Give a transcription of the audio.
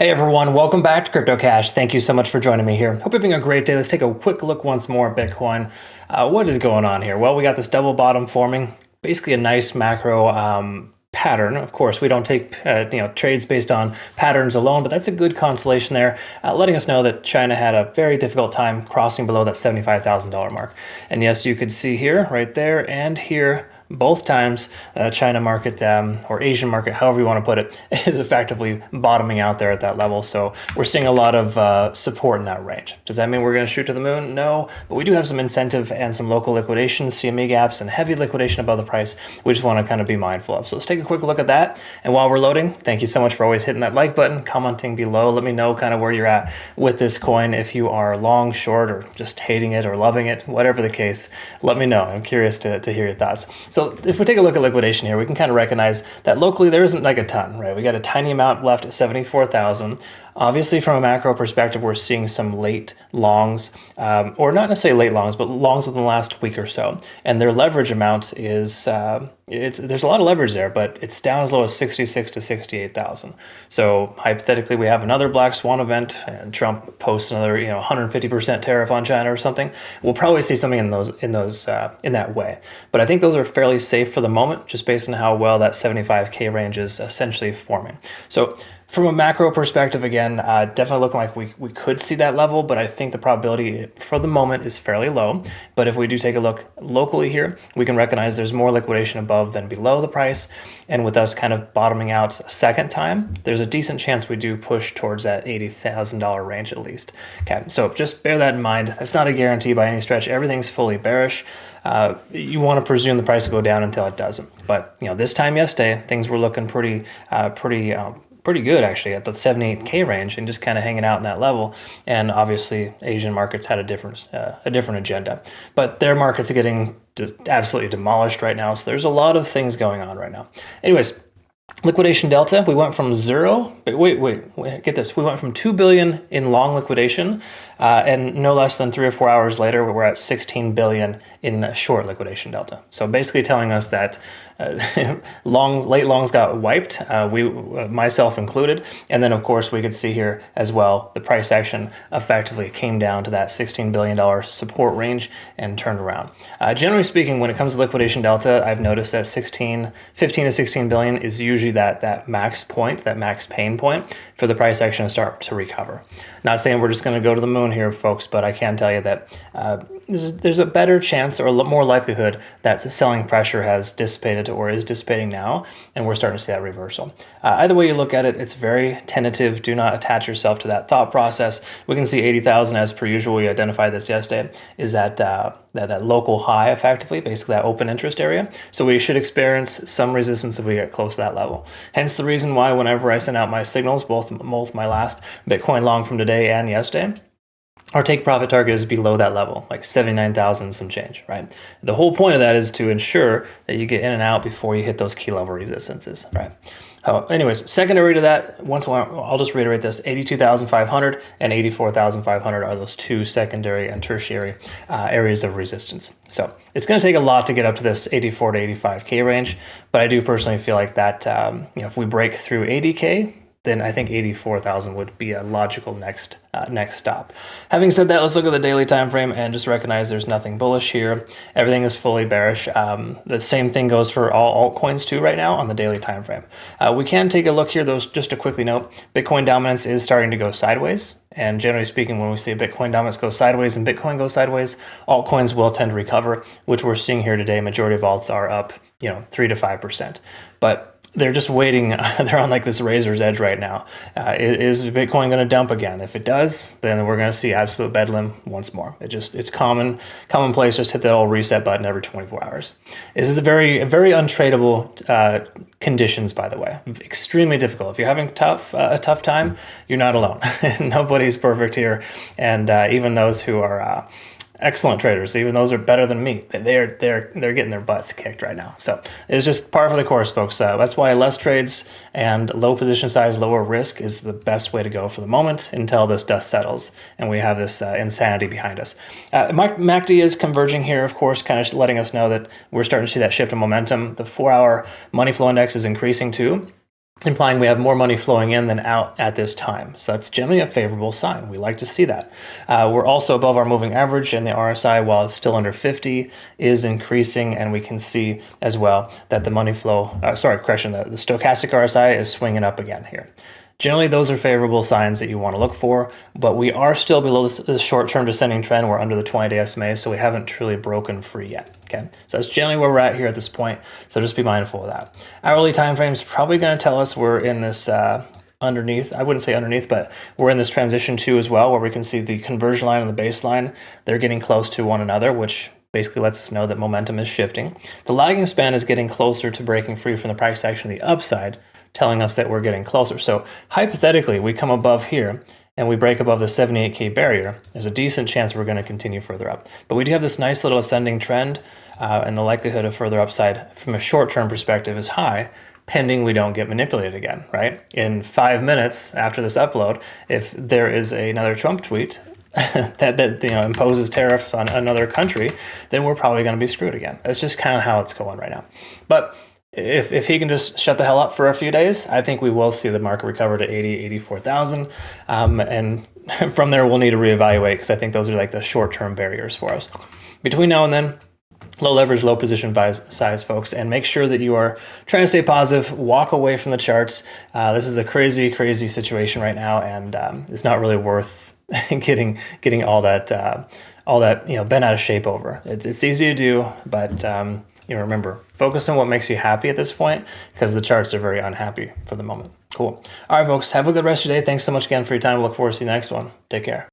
Hey everyone, welcome back to Crypto Cash. Thank you so much for joining me here. Hope you're having a great day. Let's take a quick look once more at Bitcoin. What is going on here? Well, we got this double bottom forming, basically a nice macro pattern. Of course, we don't take trades based on patterns alone, but that's a good consolation there, letting us know that China had a very difficult time crossing below that $75,000 mark. And yes, you could see here, right there, and here, both times China market or Asian market, however you want to put it, is effectively bottoming out there at that level. So we're seeing a lot of support in that range. Does that mean we're going to shoot to the moon? No, but we do have some incentive and some local liquidation, CME gaps, and heavy liquidation above the price. We just want to kind of be mindful of. So let's take a quick look at that. And while we're loading, thank you so much for always hitting that like button, commenting below. Let me know kind of where you're at with this coin. If you are long, short, or just hating it or loving it, whatever the case, let me know. I'm curious to hear your thoughts. So if we take a look at liquidation here, we can kind of recognize that locally there isn't like a ton, right? We got a tiny amount left at 74,000. Obviously, from a macro perspective, we're seeing some late longs, or not necessarily late longs, but longs within the last week or so. And their leverage amount is, there's a lot of leverage there, but it's down as low as 66 to 68,000. So hypothetically, we have another black swan event, and Trump posts another 150% tariff on China or something. We'll probably see something in that way. But I think those are fairly safe for the moment, just based on how well that 75K range is essentially forming. So from a macro perspective, again, definitely looking like we could see that level, but I think the probability for the moment is fairly low. But if we do take a look locally here, we can recognize there's more liquidation above than below the price. And with us kind of bottoming out a second time, there's a decent chance we do push towards that $80,000 range at least. Okay, so just bear that in mind. That's not a guarantee by any stretch. Everything's fully bearish. You want to presume the price will go down until it doesn't. But this time yesterday, things were looking pretty good actually at the 78K range and just kind of hanging out in that level. And obviously Asian markets had a different agenda, but their markets are getting absolutely demolished right now. So there's a lot of things going on right now. Anyways, liquidation delta, we went from zero, wait, get this. We went from 2 billion in long liquidation, and no less than 3 or 4 hours later, we're at 16 billion in short liquidation delta. So basically telling us that late longs got wiped, myself included. And then of course we could see here as well, the price action effectively came down to that $16 billion support range and turned around. Generally speaking, when it comes to liquidation delta, I've noticed that 15 to 16 billion is usually that max point, that max pain point for the price action to start to recover. Not saying we're just going to go to the moon here, folks, but I can tell you that there's a better chance or more likelihood that the selling pressure has dissipated or is dissipating now, and we're starting to see that reversal. Either way you look at it, it's very tentative. Do not attach yourself to that thought process. We can see 80,000 as per usual. We identified this yesterday, is that local high effectively, basically that open interest area. So we should experience some resistance if we get close to that level. Hence the reason why whenever I send out my signals, both my last Bitcoin long from today and yesterday, our take profit target is below that level, like 79,000 some change, right? The whole point of that is to ensure that you get in and out before you hit those key level resistances, right? Anyways, secondary to that, I'll just reiterate this, 82,500 and 84,500 are those two secondary and tertiary areas of resistance. So it's going to take a lot to get up to this 84 to 85K range, but I do personally feel like that, if we break through 80K, then I think 84,000 would be a logical next stop. Having said that, let's look at the daily time frame and just recognize there's nothing bullish here. Everything is fully bearish. The same thing goes for all altcoins too right now on the daily time frame. We can take a look here, though, just to quickly note, Bitcoin dominance is starting to go sideways. And generally speaking, when we see Bitcoin dominance go sideways and Bitcoin go sideways, altcoins will tend to recover, which we're seeing here today. Majority of alts are up, 3 to 5%. But they're just waiting. They're on like this razor's edge right now. Is Bitcoin going to dump again? If it does, then we're going to see absolute bedlam once more. It's commonplace. Just hit that old reset button every 24 hours. This is a very untradeable conditions, by the way. Extremely difficult. If you're having a tough time, you're not alone. Nobody's perfect here, and even those who are excellent traders, even those are better than me, they're getting their butts kicked right now. So it's just par for the course, folks. That's why less trades and low position size, lower risk is the best way to go for the moment until this dust settles and we have this insanity behind us. MACD is converging here, of course, kind of letting us know that we're starting to see that shift in momentum. The 4-hour money flow index is increasing too. implying we have more money flowing in than out at this time. So that's generally a favorable sign. We like to see that. We're also above our moving average, and the RSI, while it's still under 50, is increasing, and we can see as well that the money flow, the stochastic RSI is swinging up again here. Generally, those are favorable signs that you want to look for, but we are still below this short-term descending trend. We're under the 20-day SMA, so we haven't truly broken free yet, okay? So that's generally where we're at here at this point, so just be mindful of that. Hourly time frame is probably going to tell us we're in this underneath, I wouldn't say underneath, but we're in this transition 2 as well, where we can see the conversion line and the baseline, they're getting close to one another, which basically lets us know that momentum is shifting. The lagging span is getting closer to breaking free from the price action on the upside, telling us that we're getting closer. So hypothetically, we come above here and we break above the 78K barrier, there's a decent chance we're going to continue further up. But we do have this nice little ascending trend, and the likelihood of further upside from a short-term perspective is high, pending we don't get manipulated again, right? In 5 minutes after this upload, if there is another Trump tweet that imposes tariffs on another country, then we're probably going to be screwed again. That's just kind of how it's going right now. But if he can just shut the hell up for a few days, I think we will see the market recover to 84,000. And from there, we'll need to reevaluate, because I think those are like the short-term barriers for us. Between now and then, low leverage, low position size, folks, and make sure that you are trying to stay positive, walk away from the charts. This is a crazy, crazy situation right now, and it's not really worth getting all that bent out of shape over. It's easy to do, but remember, focus on what makes you happy at this point, because the charts are very unhappy for the moment. Cool. All right, folks, have a good rest of your day. Thanks so much again for your time. Look forward to seeing you next one. Take care.